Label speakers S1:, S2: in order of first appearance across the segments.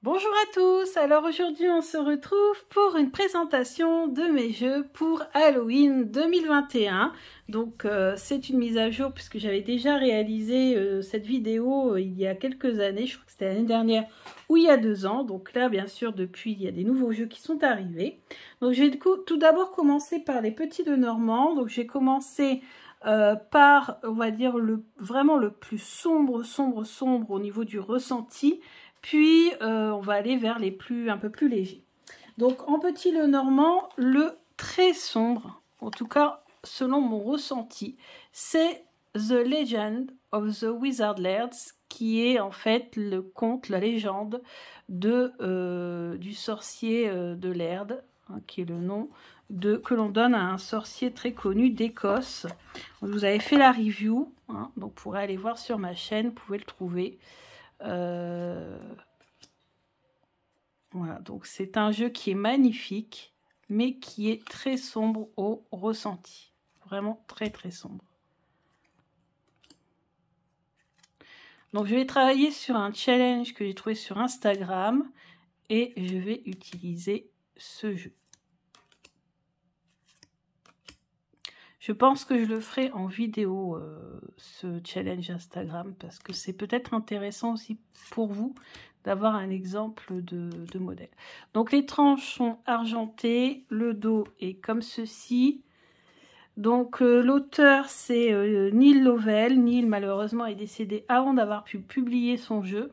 S1: Bonjour à tous, alors aujourd'hui on se retrouve pour une présentation de mes jeux pour Halloween 2021. Donc c'est une mise à jour puisque j'avais déjà réalisé cette vidéo il y a quelques années, je crois que c'était l'année dernière ou il y a 2 ans. Donc là bien sûr depuis il y a des nouveaux jeux qui sont arrivés. Donc je vais tout d'abord commencer par les petits de Normand. Donc j'ai commencé par on va dire vraiment le plus sombre au niveau du ressenti. Puis on va aller vers les un peu plus légers. Donc en petit le Normand, le très sombre, en tout cas selon mon ressenti, c'est The Legend of the Wizard Lairds, qui est en fait le conte, la légende du sorcier de Laird, hein, qui est le nom que l'on donne à un sorcier très connu d'Écosse. Vous avez fait la review, hein, donc vous pourrez aller voir sur ma chaîne, vous pouvez le trouver. Voilà, donc c'est un jeu qui est magnifique, mais qui est très sombre au ressenti. Vraiment très très sombre. Donc je vais travailler sur un challenge que j'ai trouvé sur Instagram et je vais utiliser ce jeu. Je pense que je le ferai en vidéo, ce challenge Instagram, parce que c'est peut-être intéressant aussi pour vous d'avoir un exemple de modèle. Donc les tranches sont argentées, le dos est comme ceci. Donc l'auteur c'est Neil Lovell. Neil malheureusement est décédé avant d'avoir pu publier son jeu.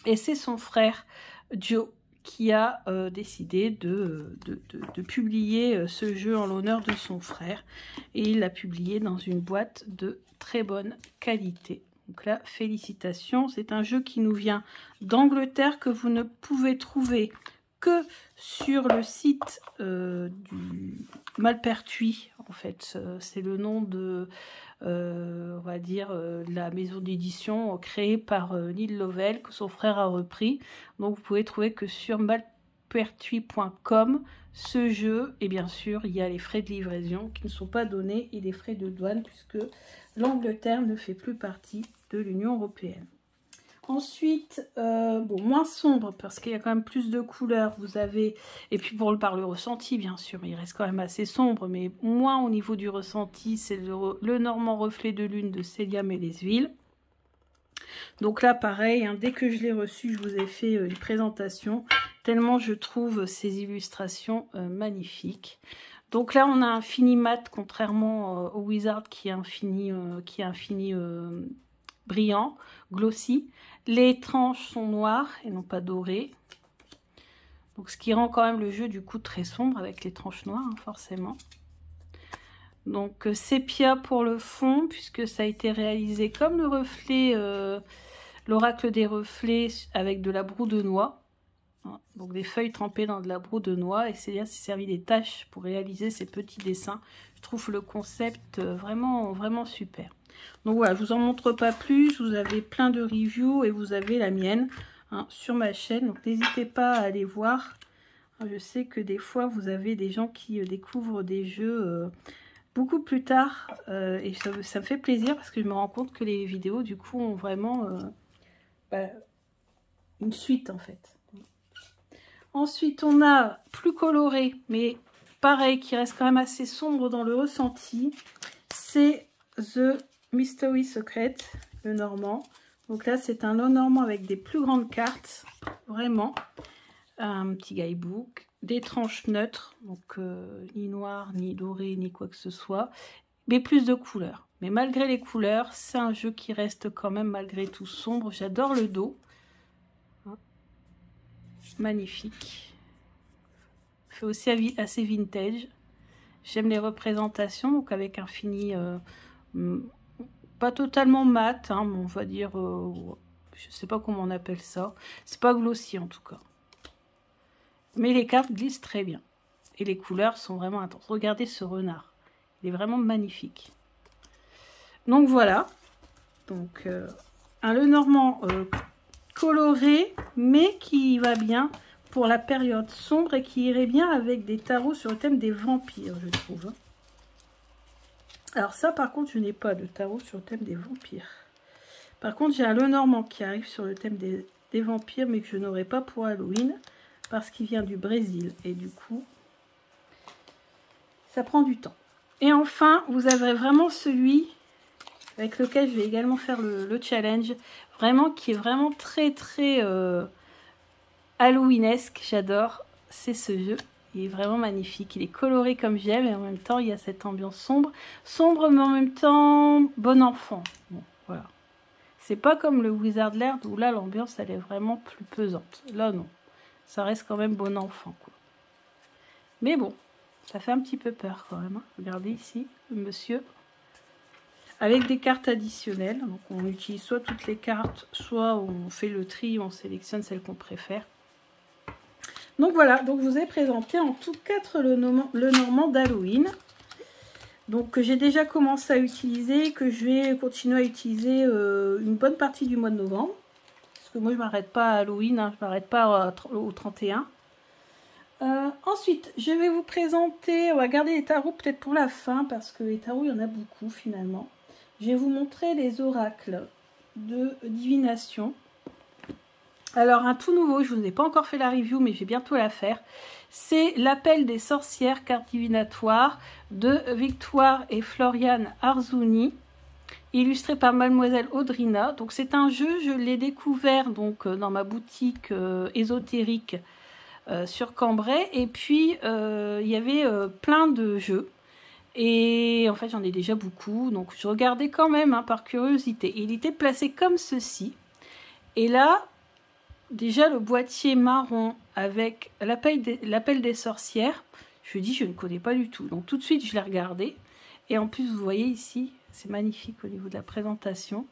S1: Et c'est son frère Joe qui a décidé de publier ce jeu en l'honneur de son frère. Et il l'a publié dans une boîte de très bonne qualité. Donc là, félicitations. C'est un jeu qui nous vient d'Angleterre, que vous ne pouvez trouver que sur le site du Malpertuis. En fait, c'est le nom de... on va dire la maison d'édition créée par Neil Lovell, que son frère a repris. Donc vous pouvez trouver que sur malpertuis.com ce jeu, et bien sûr il y a les frais de livraison qui ne sont pas donnés et les frais de douane puisque l'Angleterre ne fait plus partie de l'Union européenne. Ensuite, bon, moins sombre parce qu'il y a quand même plus de couleurs. Vous avez, et puis par le ressenti bien sûr, mais il reste quand même assez sombre, mais moins au niveau du ressenti, c'est le Normand Reflet de Lune de Célia Mélesville. Donc là pareil, hein, dès que je l'ai reçu, je vous ai fait une présentation, tellement je trouve ces illustrations magnifiques. Donc là on a un fini mat, contrairement au Wizard qui est un fini brillant, glossy. Les tranches sont noires et non pas dorées. Donc ce qui rend quand même le jeu du coup très sombre avec les tranches noires, hein, forcément. Donc sépia pour le fond, puisque ça a été réalisé comme le reflet, l'oracle des reflets avec de la broue de noix. Hein, donc des feuilles trempées dans de la broue de noix. Et c'est servi des tâches pour réaliser ces petits dessins. Je trouve le concept vraiment, vraiment super. Donc voilà, je vous en montre pas plus, vous avez plein de reviews et vous avez la mienne, hein, sur ma chaîne. Donc n'hésitez pas à aller voir. Je sais que des fois vous avez des gens qui découvrent des jeux beaucoup plus tard et ça me fait plaisir parce que je me rends compte que les vidéos du coup ont vraiment une suite en fait. Ensuite on a plus coloré mais pareil qui reste quand même assez sombre dans le ressenti, c'est The Mystery Secret, le Normand. Donc là, c'est un Normand avec des plus grandes cartes, vraiment. Un petit guidebook, des tranches neutres, donc ni noir, ni doré, ni quoi que ce soit, mais plus de couleurs. Mais malgré les couleurs, c'est un jeu qui reste quand même malgré tout sombre. J'adore le dos. Magnifique. Fait aussi assez vintage. J'aime les représentations, donc avec un fini... pas totalement mat, hein, on va dire, je sais pas comment on appelle ça. C'est pas glossy en tout cas. Mais les cartes glissent très bien. Et les couleurs sont vraiment intenses. Regardez ce renard. Il est vraiment magnifique. Donc voilà. Donc un Lenormand coloré, mais qui va bien pour la période sombre et qui irait bien avec des tarots sur le thème des vampires, je trouve. Alors ça par contre je n'ai pas de tarot sur le thème des vampires. Par contre j'ai un Lenormand qui arrive sur le thème des des vampires, mais que je n'aurai pas pour Halloween, parce qu'il vient du Brésil, et du coup, ça prend du temps. Et enfin, vous avez vraiment celui avec lequel je vais également faire le challenge, vraiment, qui est vraiment très Halloweenesque, j'adore, c'est ce jeu. Il est vraiment magnifique, il est coloré comme j'aime et en même temps il y a cette ambiance sombre. Sombre mais en même temps bon enfant. Bon, voilà. C'est pas comme le Wizardland où là l'ambiance elle est vraiment plus pesante. Là non, ça reste quand même bon enfant quoi. Mais bon, ça fait un petit peu peur quand même. Hein. Regardez ici, le monsieur. Avec des cartes additionnelles. Donc on utilise soit toutes les cartes, soit on fait le tri, on sélectionne celles qu'on préfère. Donc voilà, donc je vous ai présenté en tout 4 le Normand d'Halloween. Donc que j'ai déjà commencé à utiliser, que je vais continuer à utiliser une bonne partie du mois de novembre. Parce que moi je ne m'arrête pas à Halloween, hein, je ne m'arrête pas au 31. Ensuite, je vais vous présenter, on va garder les tarots peut-être pour la fin, parce que les tarots il y en a beaucoup finalement. Je vais vous montrer les oracles de divination. Alors un tout nouveau, je ne vous ai pas encore fait la review mais je vais bientôt la faire. C'est l'appel des sorcières, carte divinatoire de Victoire et Floriane Arzouni, illustré par Mademoiselle Audrina. Donc c'est un jeu, je l'ai découvert donc dans ma boutique ésotérique sur Cambrai. Et puis il y avait plein de jeux. Et en fait j'en ai déjà beaucoup, donc je regardais quand même hein, par curiosité. Il était placé comme ceci. Et là... Déjà, le boîtier marron avec l'appel des sorcières, je me dis, je ne connais pas du tout. Donc, tout de suite, je l'ai regardé. Et en plus, vous voyez ici, c'est magnifique au niveau de la présentation.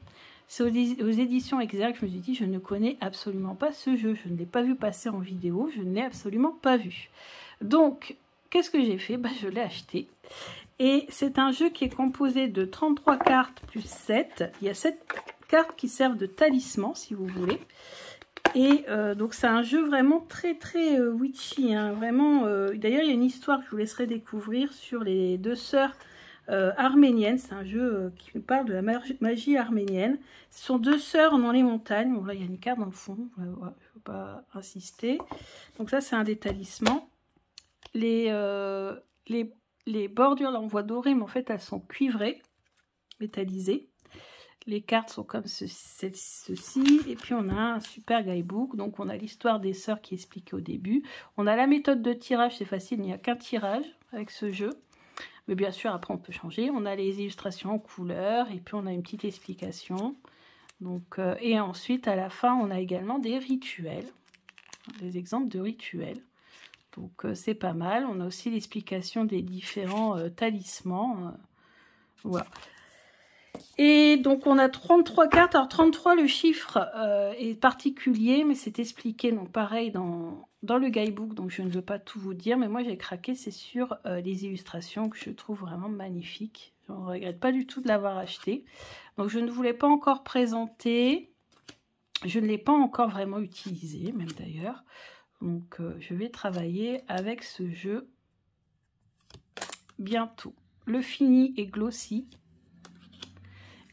S1: C'est aux éditions Exergue, je me suis dit, je ne connais absolument pas ce jeu. Je ne l'ai pas vu passer en vidéo, je ne l'ai absolument pas vu. Donc, qu'est-ce que j'ai fait? Je l'ai acheté. Et c'est un jeu qui est composé de 33 cartes plus 7. Il y a 7 cartes qui servent de talisman, si vous voulez. Et donc c'est un jeu vraiment très witchy, hein, vraiment. D'ailleurs il y a une histoire que je vous laisserai découvrir sur les 2 sœurs arméniennes. C'est un jeu qui parle de la magie arménienne. Ce sont 2 sœurs dans les montagnes. Bon là il y a une carte dans le fond, je ne veux pas insister. Donc ça c'est un des talismans. Les bordures l'envoi doré, mais en fait elles sont cuivrées, métallisées. Les cartes sont comme ceci. Et puis on a un super guidebook. Donc on a l'histoire des sœurs qui est expliquée au début. On a la méthode de tirage, c'est facile, il n'y a qu'un tirage avec ce jeu. Mais bien sûr, après on peut changer. On a les illustrations en couleur. Et puis on a une petite explication. Donc, et ensuite, à la fin, on a également des rituels. Des exemples de rituels. Donc c'est pas mal. On a aussi l'explication des différents talismans. Voilà. Et donc on a 33 cartes. Alors 33, le chiffre est particulier, mais c'est expliqué donc pareil dans le guidebook, donc je ne veux pas tout vous dire, mais moi j'ai craqué, c'est sur les illustrations que je trouve vraiment magnifiques. Je ne regrette pas du tout de l'avoir acheté. Donc je ne vous l'ai pas encore présenté, je ne l'ai pas encore vraiment utilisé, même d'ailleurs. Donc je vais travailler avec ce jeu bientôt. Le fini est glossy.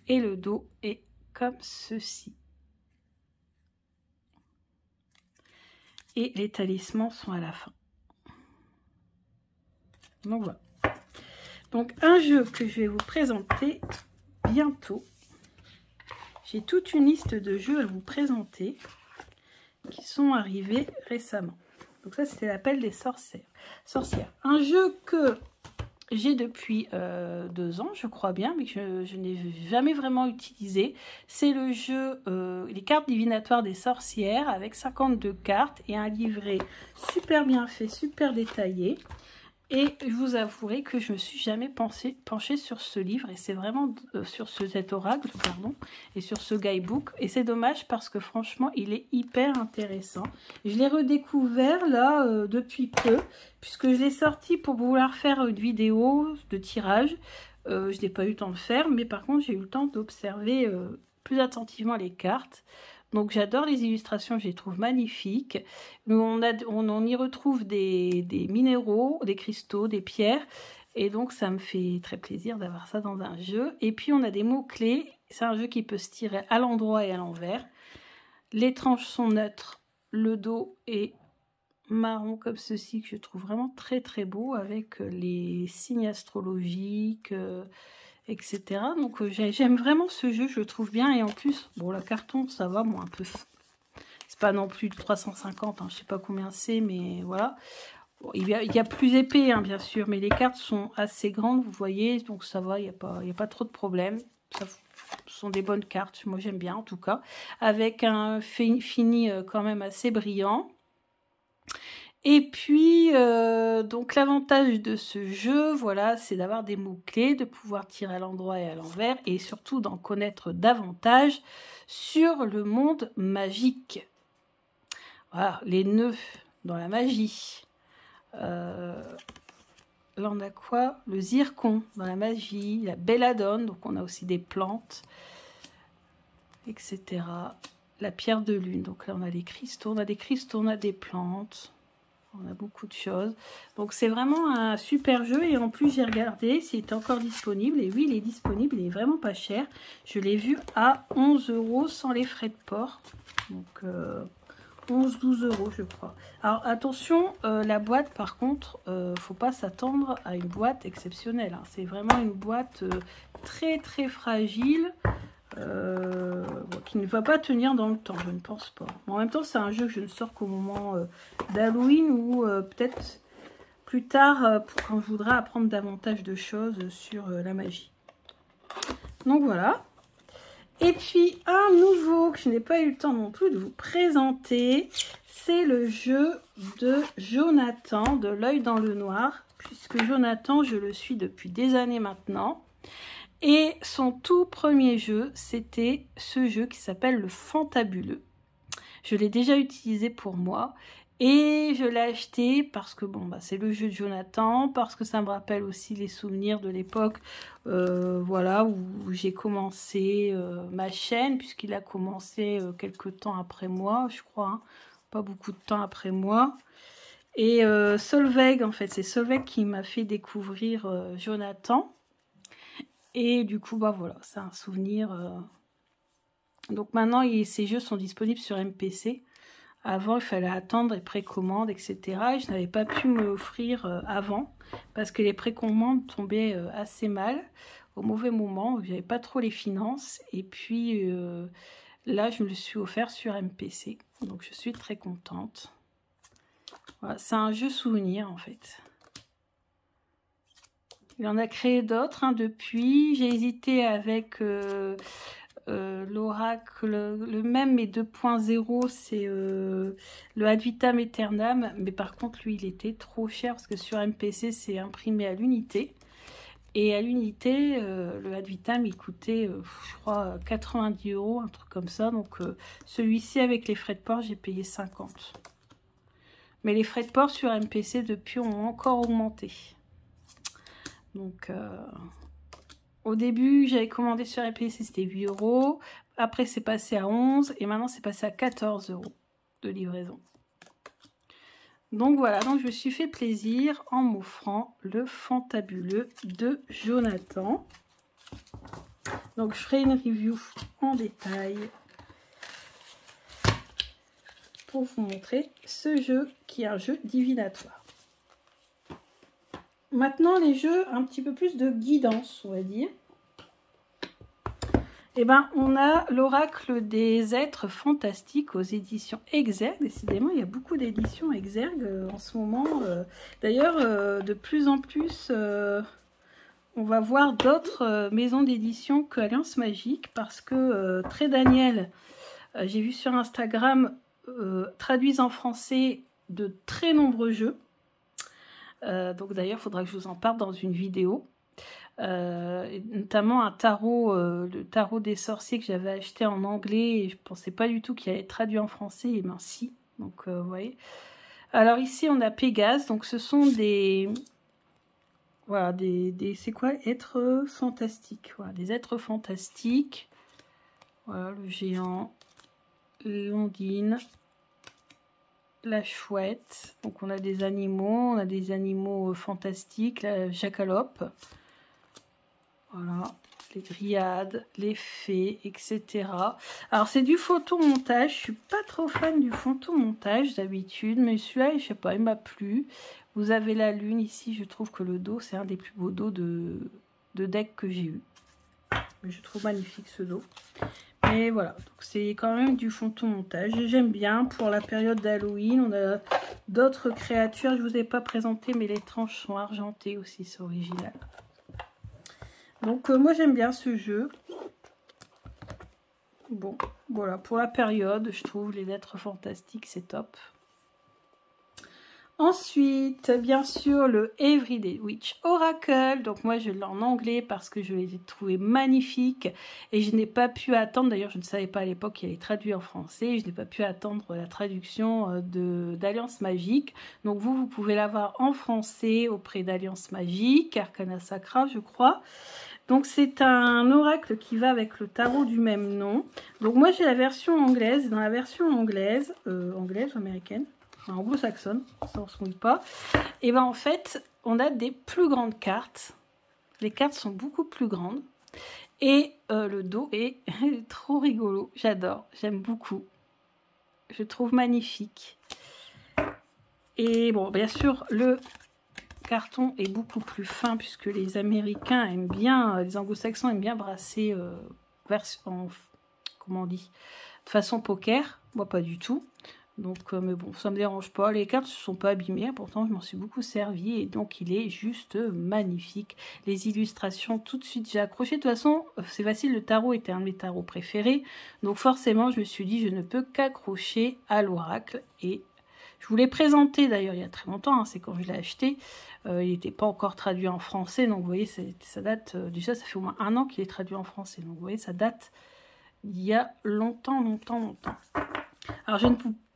S1: Et le dos est comme ceci. Et les talismans sont à la fin. Donc voilà. Donc un jeu que je vais vous présenter bientôt. J'ai toute une liste de jeux à vous présenter qui sont arrivés récemment. Donc ça c'était l'appel des sorcières. Un jeu que j'ai depuis 2 ans, je crois bien, mais que je n'ai jamais vraiment utilisé. C'est le jeu les cartes divinatoires des sorcières avec 52 cartes et un livret super bien fait, super détaillé. Et je vous avouerai que je ne me suis jamais penchée sur ce livre, et c'est vraiment sur cet oracle, pardon, et sur ce guidebook. Et c'est dommage parce que franchement, il est hyper intéressant. Je l'ai redécouvert là depuis peu, puisque je l'ai sorti pour vouloir faire une vidéo de tirage. Je n'ai pas eu le temps de faire, mais par contre, j'ai eu le temps d'observer plus attentivement les cartes. Donc j'adore les illustrations, je les trouve magnifiques. On y retrouve des minéraux, des cristaux, des pierres. Et donc ça me fait très plaisir d'avoir ça dans un jeu. Et puis on a des mots-clés. C'est un jeu qui peut se tirer à l'endroit et à l'envers. Les tranches sont neutres. Le dos est marron comme ceci, que je trouve vraiment très très beau, avec les signes astrologiques, etc. Donc j'aime vraiment ce jeu, je le trouve bien. Et en plus, bon, le carton, ça va, bon, un peu... C'est pas non plus de 350, hein, je sais pas combien c'est, mais voilà. Bon, il y a plus épais, hein, bien sûr, mais les cartes sont assez grandes, vous voyez, donc ça va, il n'y a pas trop de problème. Ça, ce sont des bonnes cartes, moi j'aime bien en tout cas, avec un fini quand même assez brillant. Et puis, donc l'avantage de ce jeu, voilà, c'est d'avoir des mots-clés, de pouvoir tirer à l'endroit et à l'envers, et surtout d'en connaître davantage sur le monde magique. Voilà, les nœuds dans la magie. Là, on a quoi? Le zircon dans la magie, la belladone, donc on a aussi des plantes, etc. La pierre de lune, donc là, on a des cristaux, on a des plantes. On a beaucoup de choses. Donc, c'est vraiment un super jeu. Et en plus, j'ai regardé s'il était encore disponible. Et oui, il est disponible. Il est vraiment pas cher. Je l'ai vu à 11 € sans les frais de port. Donc, 11-12 €, je crois. Alors, attention, la boîte, par contre, faut pas s'attendre à une boîte exceptionnelle, hein. C'est vraiment une boîte très, très fragile. Bon, qui ne va pas tenir dans le temps, je ne pense pas. En même temps, c'est un jeu que je ne sors qu'au moment d'Halloween ou peut-être plus tard quand je voudrais apprendre davantage de choses sur la magie. Donc voilà. Et puis un nouveau que je n'ai pas eu le temps non plus de vous présenter, c'est le jeu de Jonathan, de l'œil dans le noir, puisque Jonathan, je le suis depuis des années maintenant. Et son tout premier jeu, c'était ce jeu qui s'appelle le Fantabuleux. Je l'ai déjà utilisé pour moi et je l'ai acheté parce que bon, bah, c'est le jeu de Jonathan, parce que ça me rappelle aussi les souvenirs de l'époque voilà, où j'ai commencé ma chaîne, puisqu'il a commencé quelques temps après moi, je crois, hein, pas beaucoup de temps après moi. Et Solveig, en fait, c'est Solveig qui m'a fait découvrir Jonathan. Et du coup, bah voilà, c'est un souvenir. Donc maintenant, ces jeux sont disponibles sur MPC. Avant, il fallait attendre les précommandes, etc. Et je n'avais pas pu me l'offrir avant, parce que les précommandes tombaient assez mal, au mauvais moment. Je n'avais pas trop les finances. Et puis là, je me le suis offert sur MPC. Donc je suis très contente. Voilà, c'est un jeu souvenir, en fait. Il en a créé d'autres hein, depuis. J'ai hésité avec l'oracle, le même mais 2.0, c'est le Ad Vitam Aeternam. Mais par contre, lui, il était trop cher parce que sur MPC, c'est imprimé à l'unité. Et à l'unité, le Ad Vitam, il coûtait, je crois, 90 €, un truc comme ça. Donc, celui-ci, avec les frais de port, j'ai payé 50. Mais les frais de port sur MPC, depuis, ont encore augmenté. Donc, au début, j'avais commandé sur MPC, c'était 8 €. Après, c'est passé à 11 et maintenant, c'est passé à 14 € de livraison. Donc, voilà. Donc, je me suis fait plaisir en m'offrant le Fantabuleux de Jonathan. Donc, je ferai une review en détail pour vous montrer ce jeu qui est un jeu divinatoire. Maintenant, les jeux un petit peu plus de guidance, on va dire. Eh ben, on a l'Oracle des êtres fantastiques aux éditions Exergue. Décidément, il y a beaucoup d'éditions Exergue en ce moment. D'ailleurs, de plus en plus, on va voir d'autres maisons d'édition que Alliance Magique, parce que Très Daniel, j'ai vu sur Instagram, traduisent en français de très nombreux jeux. Donc d'ailleurs, il faudra que je vous en parle dans une vidéo. Notamment un tarot, le tarot des sorciers que j'avais acheté en anglais et je pensais pas du tout qu'il allait être traduit en français, et ben si. Donc vous voyez. Alors ici on a Pégase, donc ce sont des... Voilà, c'est quoi? Êtres fantastiques. Voilà, des êtres fantastiques. Voilà, le géant, l'ondine, la chouette. Donc on a des animaux fantastiques, la jacalope. Voilà, les dryades, les fées, etc. Alors c'est du photomontage, je suis pas trop fan du photomontage d'habitude, mais celui-là, je sais pas, il m'a plu. Vous avez la lune ici, je trouve que le dos, c'est un des plus beaux dos de deck que j'ai eu. Je trouve magnifique ce dos. Mais voilà, donc c'est quand même du photomontage. J'aime bien pour la période d'Halloween. On a d'autres créatures, je ne vous ai pas présenté, mais les tranches sont argentées aussi, c'est original. Donc moi j'aime bien ce jeu. Bon, voilà, pour la période, je trouve les lettres fantastiques, c'est top. Ensuite, bien sûr, le Everyday Witch Oracle. Donc moi, je l'ai en anglais parce que je l'ai trouvé magnifique. Et je n'ai pas pu attendre, d'ailleurs, je ne savais pas à l'époque qu'il allait traduire en français. Je n'ai pas pu attendre la traduction d'Alliance Magique. Donc vous pouvez l'avoir en français auprès d'Alliance Magique, Arcana Sacra, je crois. Donc c'est un oracle qui va avec le tarot du même nom. Donc moi, j'ai la version anglaise. Dans la version anglaise, anglaise ou américaine, anglo-saxonne, ça on se mouille pas, et ben en fait on a des plus grandes cartes, les cartes sont beaucoup plus grandes et le dos est trop rigolo, j'adore, j'aime beaucoup, je trouve magnifique. Et bon, bien sûr le carton est beaucoup plus fin puisque les Américains aiment bien, les anglo-saxons aiment bien brasser comment on dit, de façon poker, moi pas du tout. Donc, mais bon, ça me dérange pas. Les cartes ne se sont pas abîmées. Pourtant, je m'en suis beaucoup servi. Et donc, il est juste magnifique. Les illustrations, tout de suite, j'ai accroché. De toute façon, c'est facile. Le tarot était un de mes tarots préférés. Donc, forcément, je me suis dit, je ne peux qu'accrocher à l'oracle. Et je vous l'ai présenté, d'ailleurs, il y a très longtemps. Hein, c'est quand je l'ai acheté. Il n'était pas encore traduit en français. Donc, vous voyez, ça date... déjà, ça fait au moins 1 an qu'il est traduit en français. Donc, vous voyez, ça date il y a longtemps, longtemps, longtemps. Alors,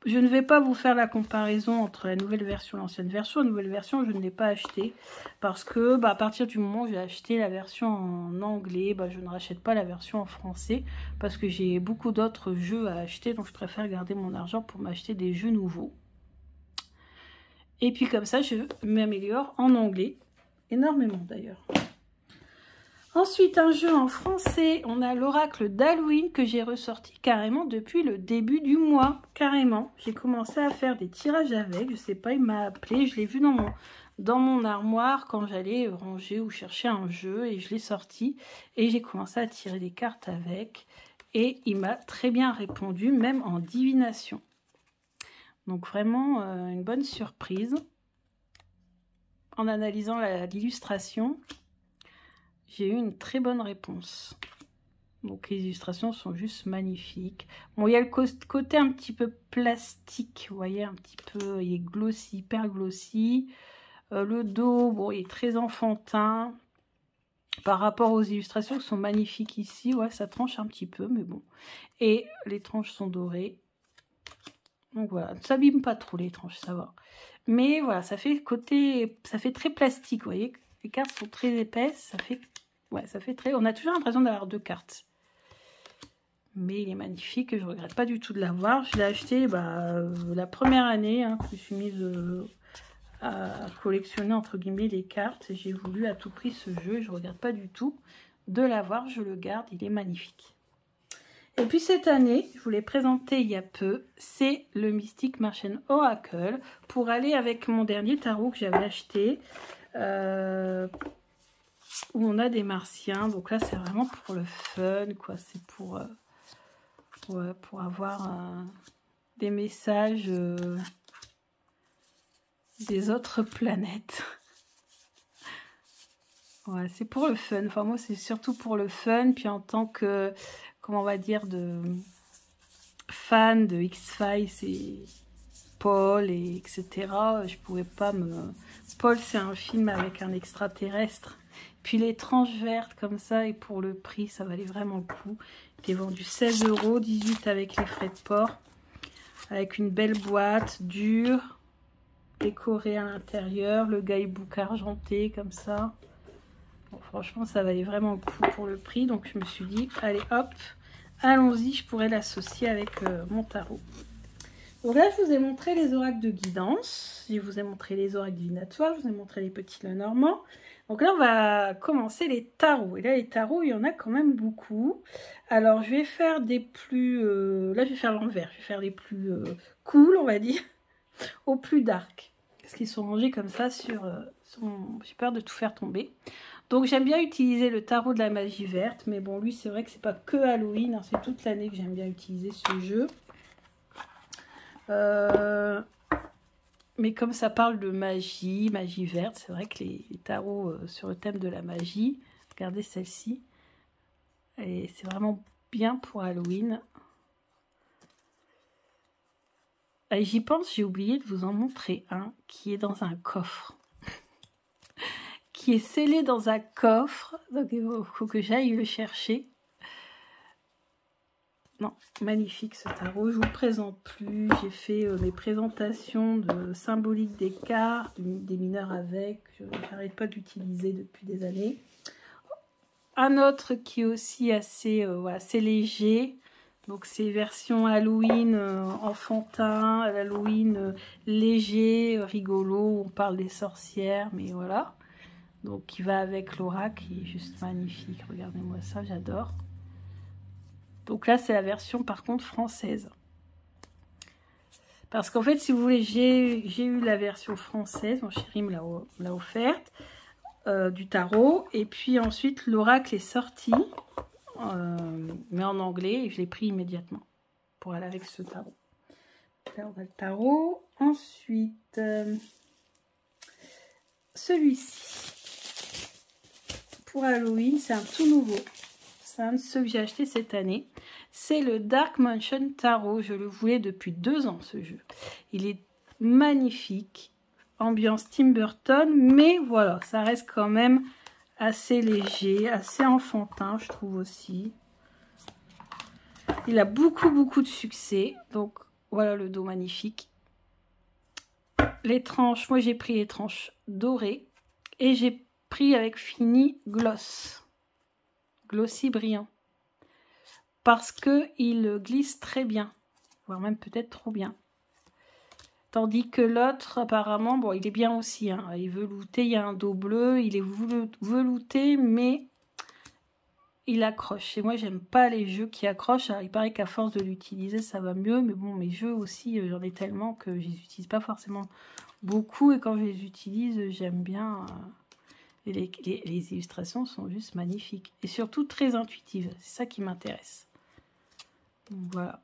S1: je ne vais pas vous faire la comparaison entre la nouvelle version et l'ancienne version. La nouvelle version, je ne l'ai pas achetée parce que à partir du moment où j'ai acheté la version en anglais, je ne rachète pas la version en français parce que j'ai beaucoup d'autres jeux à acheter. Donc, je préfère garder mon argent pour m'acheter des jeux nouveaux. Et puis, comme ça, je m'améliore en anglais. Énormément, d'ailleurs. Ensuite, un jeu en français, on a l'oracle d'Halloween que j'ai ressorti carrément depuis le début du mois, carrément. J'ai commencé à faire des tirages avec, je sais pas, il m'a appelé, je l'ai vu dans mon armoire quand j'allais ranger ou chercher un jeu et je l'ai sorti. Et j'ai commencé à tirer des cartes avec et il m'a très bien répondu, même en divination. Donc vraiment une bonne surprise en analysant l'illustration. J'ai eu une très bonne réponse. Donc les illustrations sont juste magnifiques. Bon, il y a le côté un petit peu plastique, vous voyez, un petit peu, il est glossy, hyper glossy. Le dos, bon, il est très enfantin. Par rapport aux illustrations qui sont magnifiques ici, ouais, ça tranche un petit peu, mais bon. Et les tranches sont dorées. Donc voilà, ça s'abîme pas trop les tranches, ça va. Mais voilà, ça fait très plastique, vous voyez. Les cartes sont très épaisses, ça fait très... On a toujours l'impression d'avoir 2 cartes. Mais il est magnifique, je ne regrette pas du tout de l'avoir. Je l'ai acheté la première année que je me suis mise à collectionner entre guillemets les cartes. J'ai voulu à tout prix ce jeu, je ne regrette pas du tout de l'avoir. Je le garde, il est magnifique. Et puis cette année, je vous l'ai présenté il y a peu, c'est le Mystic Martian Oracle pour aller avec mon dernier tarot que j'avais acheté. Où on a des martiens, donc là c'est vraiment pour le fun, quoi. C'est pour avoir des messages des autres planètes. Ouais, c'est pour le fun. Enfin moi c'est surtout pour le fun, puis en tant que, comment on va dire, de fan de X-Files et Paul et etc. Je pouvais pas me... Paul c'est un film avec un extraterrestre. Puis les tranches vertes comme ça, et pour le prix, ça valait vraiment le coup. Il est vendu 16 €, 18 avec les frais de port. Avec une belle boîte, dure, décorée à l'intérieur. Le guidebook argenté comme ça. Bon, franchement, ça valait vraiment le coup pour le prix. Donc je me suis dit, allez hop, allons-y, je pourrais l'associer avec mon tarot. Donc là, je vous ai montré les oracles de guidance. Je vous ai montré les oracles divinatoires. Je vous ai montré les petits Lenormand. Donc là, on va commencer les tarots. Et là, les tarots, il y en a quand même beaucoup. Alors, je vais faire des plus... là, je vais faire l'envers. Je vais faire les plus cool, on va dire, au plus dark. Parce qu'ils sont rangés comme ça sur... J'ai peur de tout faire tomber. Donc, j'aime bien utiliser le tarot de la magie verte. Mais bon, lui, c'est vrai que c'est pas que Halloween. Hein, c'est toute l'année que j'aime bien utiliser ce jeu. Mais comme ça parle de magie, magie verte, c'est vrai que les tarots sur le thème de la magie, regardez celle-ci, et c'est vraiment bien pour Halloween. J'y pense, j'ai oublié de vous en montrer un qui est dans un coffre. Qui est scellé dans un coffre, donc il faut que j'aille le chercher. Non, magnifique ce tarot, je vous le présente plus. J'ai fait mes présentations de symbolique des cartes, des mineurs avec. Je n'arrête pas d'utiliser depuis des années. Un autre qui est aussi assez, assez léger. Donc c'est version Halloween enfantin, Halloween léger, rigolo. On parle des sorcières, mais voilà. Donc qui va avec Laura, qui est juste magnifique. Regardez-moi ça, j'adore. Donc là, c'est la version, par contre, française. Parce qu'en fait, si vous voulez, j'ai eu la version française. Mon chéri me l'a offerte, du tarot. Et puis ensuite, l'oracle est sorti, mais en anglais. Et je l'ai pris immédiatement pour aller avec ce tarot. Là, on a le tarot. Ensuite, celui-ci. Pour Halloween, c'est un tout nouveau. C'est un de ceux que j'ai acheté cette année. C'est le Dark Mansion Tarot. Je le voulais depuis 2 ans, ce jeu. Il est magnifique. Ambiance Tim Burton. Mais voilà, ça reste quand même assez léger, assez enfantin, je trouve aussi. Il a beaucoup de succès. Donc, voilà le dos magnifique. Les tranches, moi j'ai pris les tranches dorées. Et j'ai pris avec fini gloss. Glossy brillant. Parce qu'il glisse très bien, voire même peut-être trop bien. Tandis que l'autre, apparemment, bon, il est bien aussi. Hein, il est velouté, il y a un dos bleu, il est velouté, mais il accroche. Et moi, j'aime pas les jeux qui accrochent. Alors, il paraît qu'à force de l'utiliser, ça va mieux. Mais bon, mes jeux aussi, j'en ai tellement que je les utilise pas forcément beaucoup. Et quand je les utilise, j'aime bien... les illustrations sont juste magnifiques. Et surtout très intuitives. C'est ça qui m'intéresse. Voilà.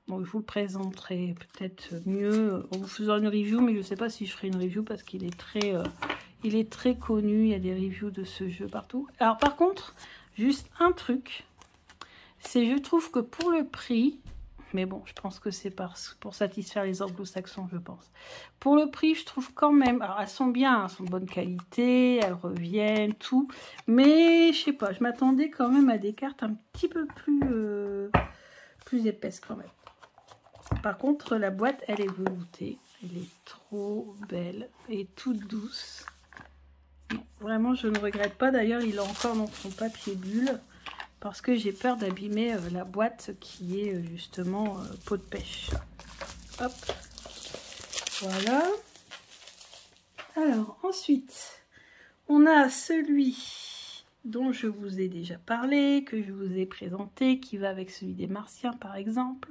S1: Bon, je vous le présenterai peut-être mieux en vous faisant une review, mais je ne sais pas si je ferai une review parce qu'il est très connu. Il y a des reviews de ce jeu partout. Alors par contre, juste un truc, c'est je trouve que pour le prix, mais bon, je pense que c'est pour satisfaire les anglo-saxons, je pense. Pour le prix, je trouve quand même... Alors, elles sont bien, elles sont de bonne qualité, elles reviennent, tout. Mais, je sais pas, je m'attendais quand même à des cartes un petit peu plus épaisses quand même. Par contre, la boîte, elle est veloutée. Elle est trop belle et toute douce. Non, vraiment, je ne regrette pas. D'ailleurs, il est encore dans son papier bulle. Parce que j'ai peur d'abîmer la boîte qui est justement peau de pêche. Hop. Voilà. Alors, ensuite, on a celui dont je vous ai déjà parlé, que je vous ai présenté, qui va avec celui des Martiens, par exemple.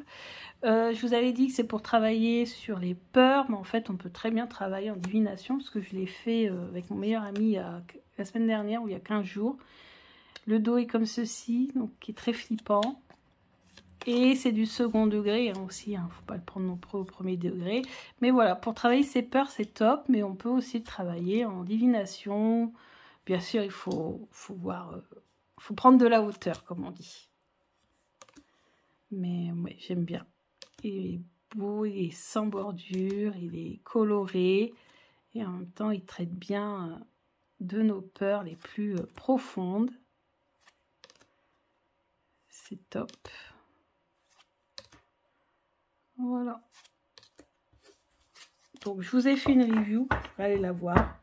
S1: Je vous avais dit que c'est pour travailler sur les peurs, mais en fait, on peut très bien travailler en divination, parce que je l'ai fait avec mon meilleur ami la semaine dernière, ou il y a 15 jours. Le dos est comme ceci, donc qui est très flippant. Et c'est du second degré hein, aussi, hein, faut pas le prendre non plus au premier degré. Mais voilà, pour travailler ses peurs, c'est top, mais on peut aussi travailler en divination. Bien sûr, il faut voir, faut prendre de la hauteur, comme on dit. Mais ouais, j'aime bien. Il est beau, il est sans bordure, il est coloré. Et en même temps, il traite bien de nos peurs les plus profondes. C'est top. Voilà. Donc, je vous ai fait une review. Allez la voir.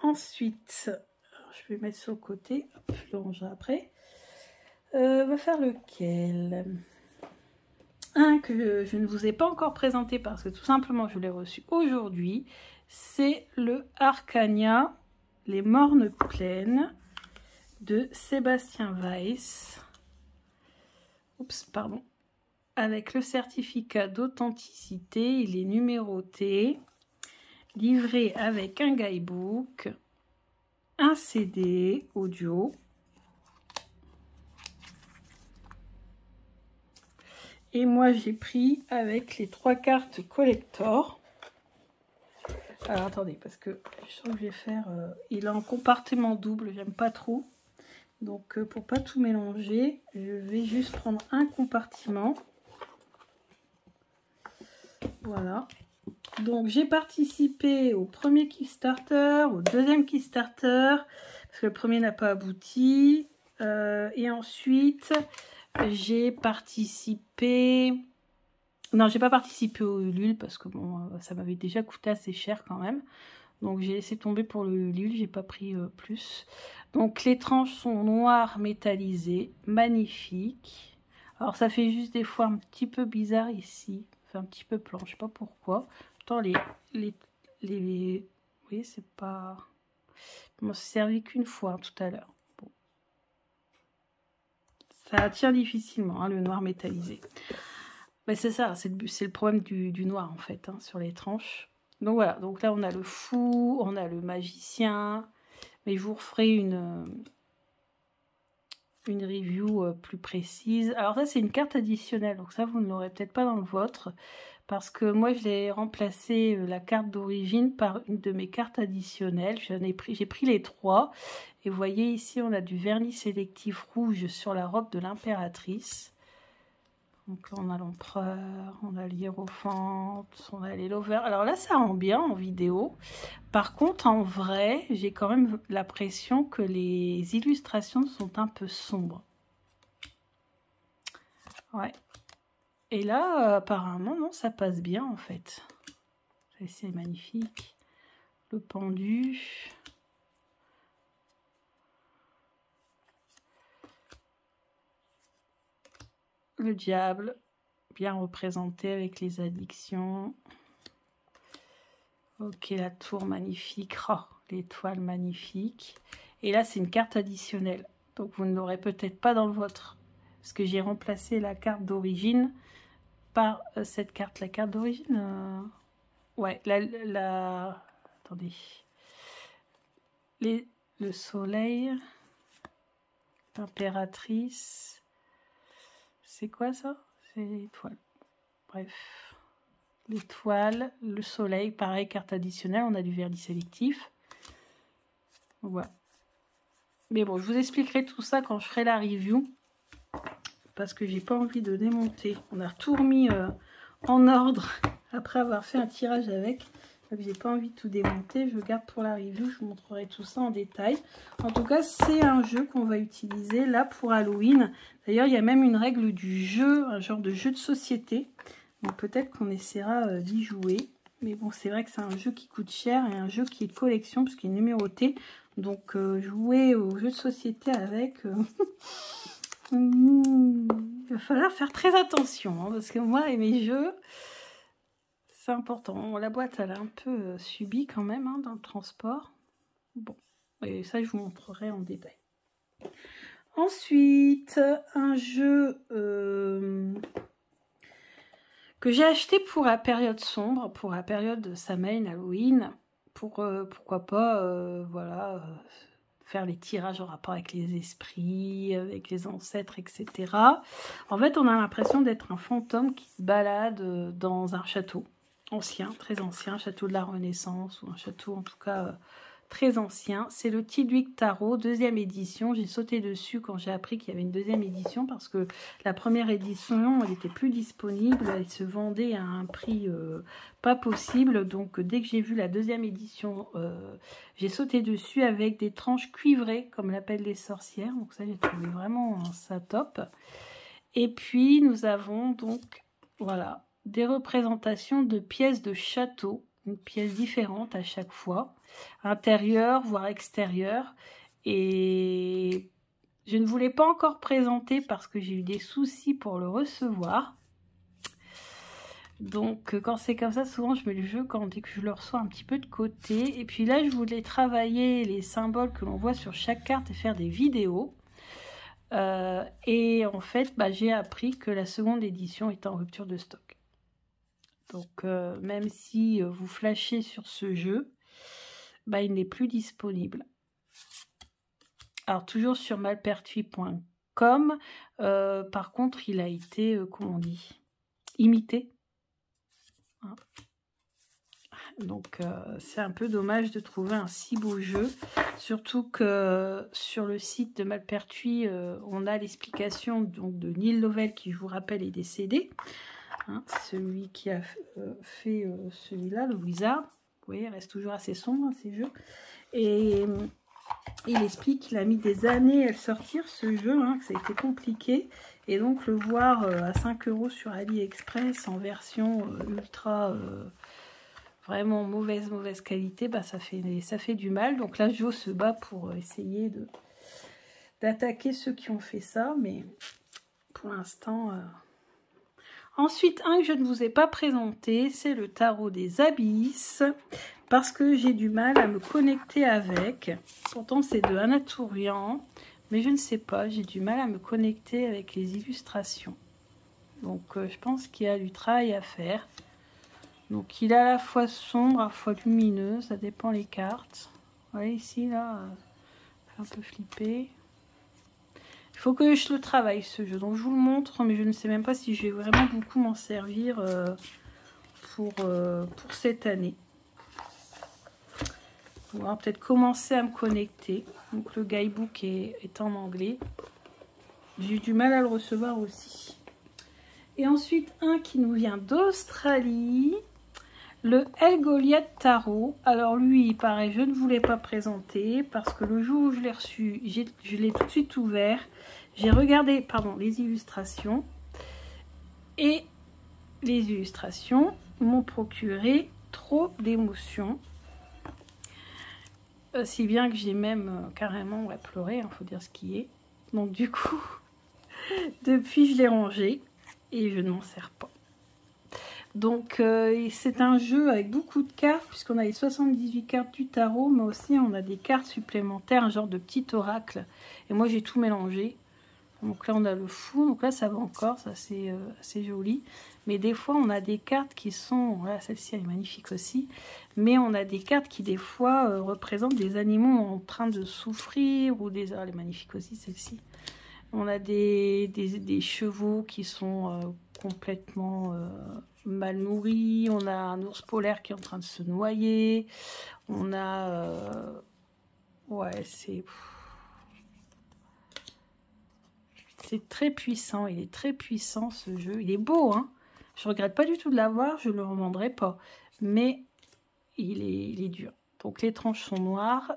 S1: Ensuite, je vais mettre sur le côté. Hop, je le rangerai après. On va faire lequel? un que je ne vous ai pas encore présenté parce que tout simplement je l'ai reçu aujourd'hui. C'est le Arcania, les mornes pleines de Sébastien Weiss. Oups, pardon. Avec le certificat d'authenticité, il est numéroté, livré avec un guidebook, un CD audio. Et moi, j'ai pris avec les 3 cartes collector. Alors, attendez, parce que je sens que je vais faire... il est en compartiment double, j'aime pas trop. Donc, pour pas tout mélanger, je vais juste prendre un compartiment. Voilà. Donc, j'ai participé au premier Kickstarter, au deuxième Kickstarter, parce que le premier n'a pas abouti. Et ensuite... j'ai participé... Non, j'ai pas participé au Ulule parce que bon, ça m'avait déjà coûté assez cher quand même. Donc j'ai laissé tomber pour le Ulule, j'ai pas pris plus. Donc les tranches sont noires métallisées, magnifiques. Alors ça fait juste des fois un petit peu bizarre ici, enfin un petit peu plan, je sais pas pourquoi. Pourtant oui, c'est pas... Je m'en suis servi qu'une fois tout à l'heure. Ça tient difficilement, hein, le noir métallisé. Mais c'est ça, c'est le problème du noir en fait, hein, sur les tranches. Donc voilà, donc là on a le fou, on a le magicien. Mais je vous referai une review plus précise. Alors ça c'est une carte additionnelle, donc ça vous ne l'aurez peut-être pas dans le vôtre. Parce que moi je l'ai remplacé la carte d'origine par une de mes cartes additionnelles. J'ai pris les 3. Et vous voyez ici on a du vernis sélectif rouge sur la robe de l'impératrice. Donc là on a l'empereur, on a l'hiérophante, on a les lovers. Alors là ça rend bien en vidéo. Par contre en vrai j'ai quand même l'impression que les illustrations sont un peu sombres. Ouais. Et là, apparemment, non, ça passe bien, en fait. C'est magnifique. Le pendu. Le diable, bien représenté avec les addictions. Ok, la tour magnifique. Oh, l'étoile magnifique. Et là, c'est une carte additionnelle. Donc, vous ne l'aurez peut-être pas dans le vôtre. Parce que j'ai remplacé la carte d'origine par cette carte. La carte d'origine, ouais, attendez. Le soleil, l'impératrice. C'est quoi ça? C'est l'étoile. Bref. L'étoile, le soleil, pareil, carte additionnelle. On a du vernis sélectif. Voilà. Mais bon, je vous expliquerai tout ça quand je ferai la review. Parce que j'ai pas envie de démonter. On a tout remis en ordre après avoir fait un tirage avec. Donc j'ai pas envie de tout démonter. Je garde pour la review. Je vous montrerai tout ça en détail. En tout cas, c'est un jeu qu'on va utiliser là pour Halloween. D'ailleurs, il y a même une règle du jeu, un genre de jeu de société. Donc peut-être qu'on essaiera d'y jouer. Mais bon, c'est vrai que c'est un jeu qui coûte cher et un jeu qui est de collection puisqu'il est numéroté. Donc jouer au jeu de société avec... il va falloir faire très attention, hein, parce que moi et mes jeux, c'est important. La boîte, elle a un peu subi quand même hein, dans le transport. Bon, et ça, je vous montrerai en détail. Ensuite, un jeu que j'ai acheté pour la période sombre, pour la période de Samhain, Halloween, pour pourquoi pas, voilà... faire les tirages en rapport avec les esprits, avec les ancêtres, etc. En fait, on a l'impression d'être un fantôme qui se balade dans un château ancien, très ancien, château de la Renaissance, ou un château en tout cas très ancien. C'est le Tidwig Tarot, 2e édition. J'ai sauté dessus quand j'ai appris qu'il y avait une 2e édition parce que la première édition, elle n'était plus disponible, elle se vendait à un prix pas possible. Donc dès que j'ai vu la 2e édition, j'ai sauté dessus avec des tranches cuivrées, comme l'appellent les sorcières. Donc ça, j'ai trouvé vraiment ça top. Et puis nous avons donc, voilà, des représentations de pièces de château, une pièce différente à chaque fois, intérieure voire extérieure. Et je ne vous l'ai pas encore présenté parce que j'ai eu des soucis pour le recevoir. Donc quand c'est comme ça, souvent je mets le jeu dès que je le reçois un petit peu de côté. Et puis là, je voulais travailler les symboles que l'on voit sur chaque carte et faire des vidéos. Et en fait, j'ai appris que la seconde édition est en rupture de stock. Donc même si vous flashez sur ce jeu, il n'est plus disponible. Alors toujours sur malpertuis.com, par contre il a été, comment on dit, imité. Hein. Donc c'est un peu dommage de trouver un si beau jeu, surtout que sur le site de Malpertuis, on a l'explication de Neil Lovell qui, je vous rappelle, est décédé. Hein, celui qui a fait celui-là, le Wizard. Vous voyez, il reste toujours assez sombre, hein, ces jeux. Et il explique qu'il a mis des années à le sortir, ce jeu, hein, que ça a été compliqué. Et donc, le voir à 5 € sur AliExpress en version ultra, vraiment mauvaise qualité, ça fait du mal. Donc là, Joe se bat pour essayer d'attaquer ceux qui ont fait ça. Mais pour l'instant... Ensuite, un que je ne vous ai pas présenté, c'est le tarot des abysses, parce que j'ai du mal à me connecter avec. Pourtant, c'est de Anaturian, mais je ne sais pas, j'ai du mal à me connecter avec les illustrations. Donc, je pense qu'il y a du travail à faire. Donc, il est à la fois sombre, à la fois lumineux, ça dépend les cartes. Vous voyez ici, là, un peu flippé. Il faut que je le travaille, ce jeu. Donc, je vous le montre, mais je ne sais même pas si je vais vraiment beaucoup m'en servir pour cette année. On va peut-être commencer à me connecter. Donc, le guidebook est en anglais. J'ai eu du mal à le recevoir aussi. Et ensuite, un qui nous vient d'Australie. Le El Goliath Tarot. Alors, lui, pareil, je ne voulais pas présenter parce que le jour où je l'ai reçu, je l'ai tout de suite ouvert. J'ai regardé, les illustrations. Et les illustrations m'ont procuré trop d'émotions. Si bien que j'ai même carrément pleuré, faut dire ce qui est. Donc du coup, depuis je l'ai rangé et je ne m'en sers pas. Donc c'est un jeu avec beaucoup de cartes, puisqu'on a les 78 cartes du tarot, mais aussi on a des cartes supplémentaires, un genre de petit oracle. Et moi j'ai tout mélangé. Donc là on a le fou, donc là ça va encore, ça c'est assez joli. Mais des fois on a des cartes qui sont, voilà, celle-ci elle est magnifique aussi, mais on a des cartes qui des fois représentent des animaux en train de souffrir, ou des... Ah, elle est magnifique aussi celle-ci. On a des chevaux qui sont complètement mal nourris, on a un ours polaire qui est en train de se noyer, on a... ouais, c'est très puissant, il est très puissant ce jeu, il est beau, hein. Je regrette pas du tout de l'avoir, je ne le revendrai pas, mais il est dur. Donc les tranches sont noires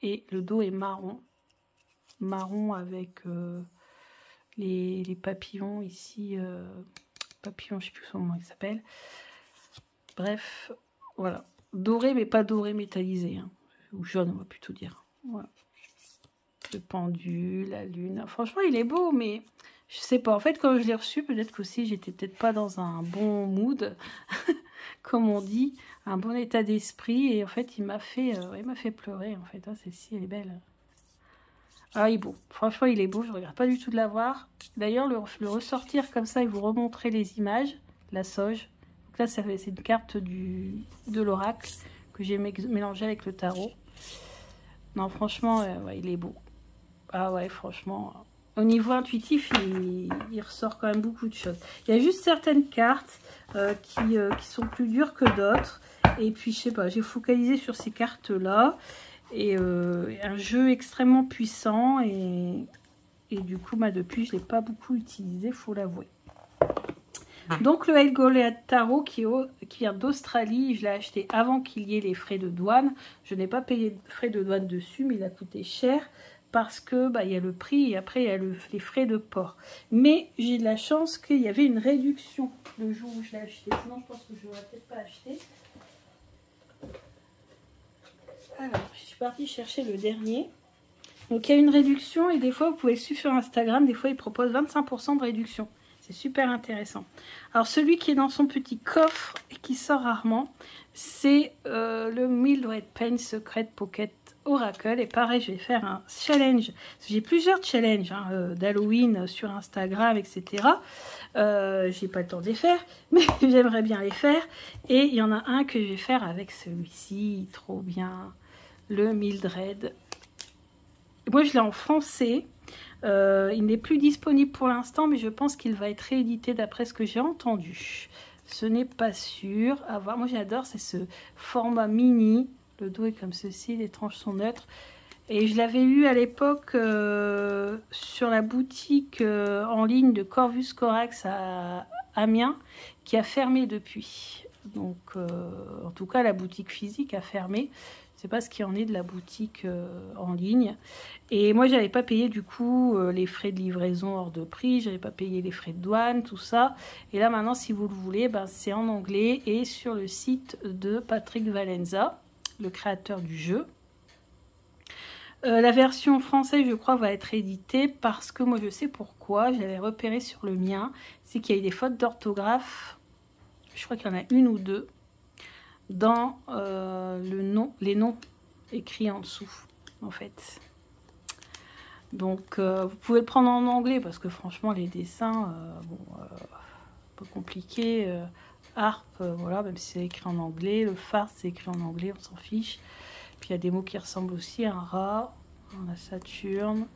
S1: et le dos est marron. Marron avec les papillons ici, papillons, je ne sais plus comment il s'appelle. Bref, voilà. Doré, mais pas doré métallisé, hein. Ou jaune, on va plutôt dire. Voilà. Le pendule, la lune. Franchement, il est beau, mais je sais pas. En fait, quand je l'ai reçu, peut-être qu'aussi, j'étais peut-être pas dans un bon mood, comme on dit, un bon état d'esprit. Et en fait, il m'a fait pleurer. En fait, ah, celle-ci, elle est belle. Ah, il est beau. Franchement, il est beau. Je ne regrette pas du tout de l'avoir. D'ailleurs, le ressortir comme ça et vous remontrer les images, la sauge. Donc là, c'est une carte de l'oracle que j'ai mélangée avec le tarot. Non, franchement, ouais, il est beau. Ah ouais, franchement, au niveau intuitif, il ressort quand même beaucoup de choses. Il y a juste certaines cartes qui sont plus dures que d'autres. Et puis, je sais pas, j'ai focalisé sur ces cartes-là. Et un jeu extrêmement puissant. Et du coup, depuis, je ne l'ai pas beaucoup utilisé, il faut l'avouer. Donc, le El Goliath Tarot qui vient d'Australie, je l'ai acheté avant qu'il y ait les frais de douane. Je n'ai pas payé de frais de douane dessus, mais il a coûté cher. Parce que il y a le prix et après il y a les frais de port. Mais j'ai de la chance qu'il y avait une réduction le jour où je l'ai acheté. Sinon je pense que je ne l'aurais peut-être pas acheté. Alors je suis partie chercher le dernier. Donc il y a une réduction et des fois vous pouvez le suivre sur Instagram. Des fois ils proposent 25% de réduction. C'est super intéressant. Alors celui qui est dans son petit coffre et qui sort rarement, c'est le Mildred Pen Secret Pocket Oracle. Et pareil, je vais faire un challenge. J'ai plusieurs challenges d'Halloween sur Instagram, etc. J'ai pas le temps de les faire, mais j'aimerais bien les faire. Et il y en a un que je vais faire avec celui-ci, trop bien, le Mildred. Moi, je l'ai en français. Il n'est plus disponible pour l'instant, mais je pense qu'il va être réédité d'après ce que j'ai entendu. Ce n'est pas sûr. À voir. Moi, j'adore, c'est ce format mini. Le dos est comme ceci, les tranches sont neutres. Et je l'avais eu à l'époque sur la boutique en ligne de Corvus Corax à Amiens, qui a fermé depuis. Donc, en tout cas, la boutique physique a fermé. Je ne sais pas ce qu'il en est de la boutique en ligne. Et moi, j'avais pas payé du coup les frais de livraison hors de prix. J'avais pas payé les frais de douane, tout ça. Et là, maintenant, si vous le voulez, ben, c'est en anglais et sur le site de Patrick Valenza, le créateur du jeu. La version française, je crois, va être éditée parce que moi, je sais pourquoi. J'avais repéré sur le mien. C'est qu'il y a eu des fautes d'orthographe. Je crois qu'il y en a une ou deux dans les noms écrits en dessous, en fait. Donc, vous pouvez le prendre en anglais parce que franchement, les dessins, un peu compliqués. Harp, voilà, même si c'est écrit en anglais. Le phare, c'est écrit en anglais, on s'en fiche. Puis il y a des mots qui ressemblent aussi à un rat. On a Saturne,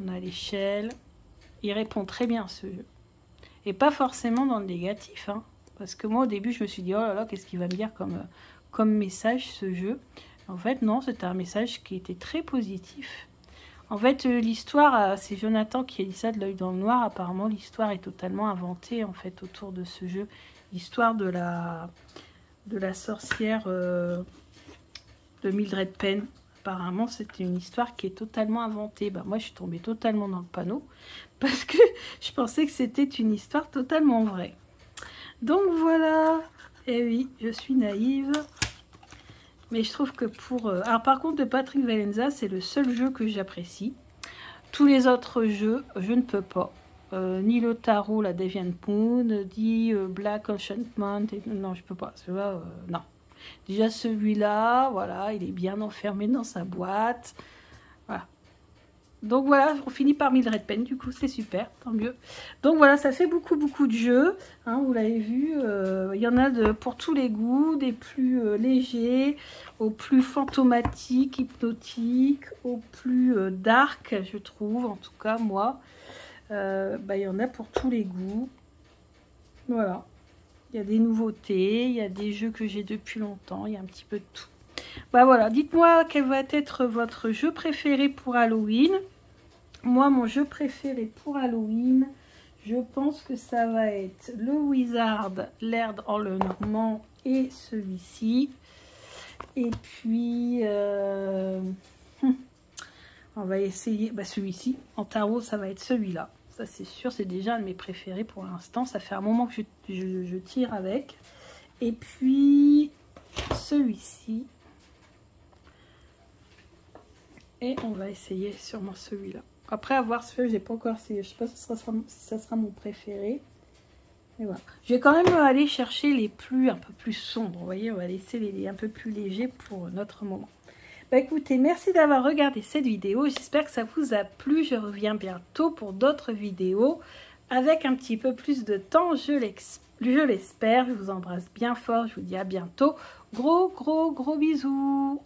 S1: on a l'échelle. Il répond très bien ce jeu. Et pas forcément dans le négatif, hein. Parce que moi, au début, je me suis dit, oh là là, qu'est-ce qu'il va me dire comme message, ce jeu? En fait, non, c'était un message qui était très positif. En fait, l'histoire, c'est Jonathan qui a dit ça de l'œil dans le noir. Apparemment, l'histoire est totalement inventée, en fait, autour de ce jeu. L'histoire de la sorcière de Mildred Pen. Apparemment, c'était une histoire qui est totalement inventée. Ben, moi, je suis tombée totalement dans le panneau parce que je pensais que c'était une histoire totalement vraie. Donc voilà, et oui, je suis naïve, mais je trouve que pour... Alors par contre, de Patrick Valenza, c'est le seul jeu que j'apprécie. Tous les autres jeux, je ne peux pas. Ni le tarot, la Deviant Moon, ni Black Enchantment, non, je peux pas. Celui-là, non. Déjà celui-là, voilà, il est bien enfermé dans sa boîte. Voilà. Donc voilà, on finit par Mildred Pen, du coup c'est super, tant mieux. Donc voilà, ça fait beaucoup de jeux, hein, vous l'avez vu, il y en a pour tous les goûts, des plus légers, aux plus fantomatiques, hypnotiques, aux plus dark, je trouve, en tout cas moi. Il y en a pour tous les goûts, voilà. Il y a des nouveautés, il y a des jeux que j'ai depuis longtemps, il y a un petit peu de tout. Bah voilà, dites-moi quel va être votre jeu préféré pour Halloween. Moi, mon jeu préféré pour Halloween, je pense que ça va être le Wizard, Laird en le Normand et celui-ci. Et puis, on va essayer, celui-ci. En tarot, ça va être celui-là. Ça, c'est sûr, c'est déjà un de mes préférés pour l'instant. Ça fait un moment que je tire avec. Et puis, celui-ci. Et on va essayer sûrement celui-là. Après avoir ce jeu, j'ai pas encore essayé. Je sais pas si ça sera mon préféré. Et voilà. Je vais quand même aller chercher les un peu plus sombres. Vous voyez, on va laisser les un peu plus légers pour notre moment. Bah écoutez, merci d'avoir regardé cette vidéo. J'espère que ça vous a plu. Je reviens bientôt pour d'autres vidéos avec un petit peu plus de temps. Je l'espère. Je vous embrasse bien fort. Je vous dis à bientôt. Gros bisous.